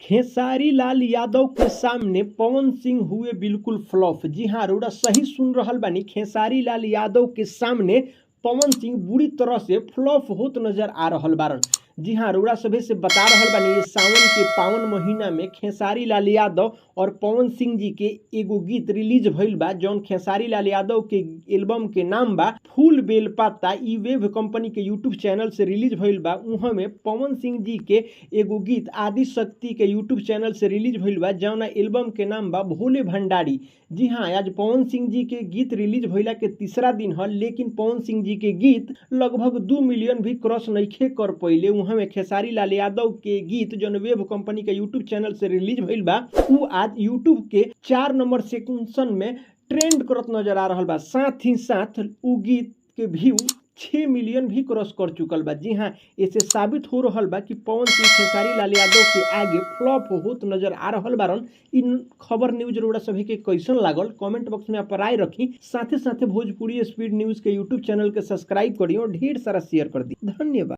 खेसारी लाल यादव के सामने पवन सिंह हुए बिल्कुल फ्लॉप। जी हाँ, अरोड़ा सही सुन रहल बानी। खेसारी लाल यादव के सामने पवन सिंह बुरी तरह से फ्लॉप होत नजर आ रहल बारन। जी हाँ, अरोड़ा सभे से बता रहल बानी, ये सावन के पावन महीना में खेसारी लाल यादव और पवन सिंह जी के एगो गीत रिलीज भइल बा, जौन खेसारी लाल यादव के एल्बम के नाम बा फूल बेल पाता। ई वेव कंपनी के यूट्यूब चैनल से रिलीज भइल बा। उहाँ में पवन सिंह जी के एगो गीत आदि शक्ति के यूट्यूब चैनल से रिलीज भइल बा, जौना एल्बम के नाम बा भोले भंडारी। जी हाँ, आज पवन सिंह जी के गीत रिलीज भइला के तीसरा दिन है, लेकिन पवन सिंह जी के गीत लगभग 2 मिलियन भी क्रॉस नइखे कर पइले। उहाँ में खेसारी लाल यादव के गीत जौन वेव कंपनी के यूट्यूब चैनल से रिलीज भइल बा, उ आज यूट्यूब के 4 नंबर सेक्शन में ट्रेंड करत नजर आ रहल बा। साथ ही साथ उ गीत के व्यू 6 मिलियन भी क्रॉस कर चुकल बा। जी हाँ, इससे साबित हो रहल बा कि पवन सिंह खेसारी लाल यादव के आगे फ्लॉप होत नजर आ रहल बारन। इन खबर न्यूज रोड़ा सभी के कैसन लागल कमेंट बॉक्स में आप राय रखी। साथे साथे भोजपुरी स्पीड न्यूज के यूट्यूब चैनल के सब्सक्राइब करी और ढेर सारा शेयर कर दी। धन्यवाद।